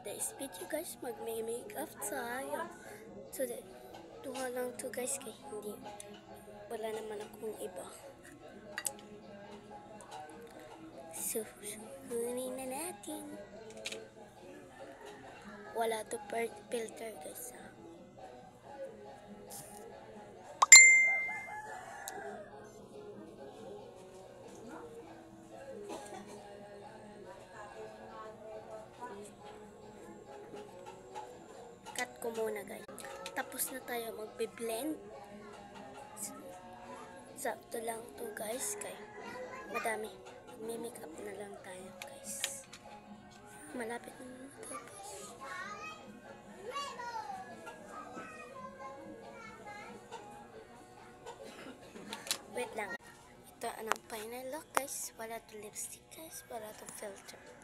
today's video guys, mag-makeup tayo. Today, tuha lang to guys kay hindi. Wala naman akong iba. So, kunin na natin. Wala to filter guys ha. Cut ko muna guys. Tapos na tayo magbe-blend. Sakto lang to guys kay madami. Mag-makeup na lang tayo guys. Malapit na matapos. Wait lang. Ito ang final look guys. Wala to lipstick guys. Wala to filter.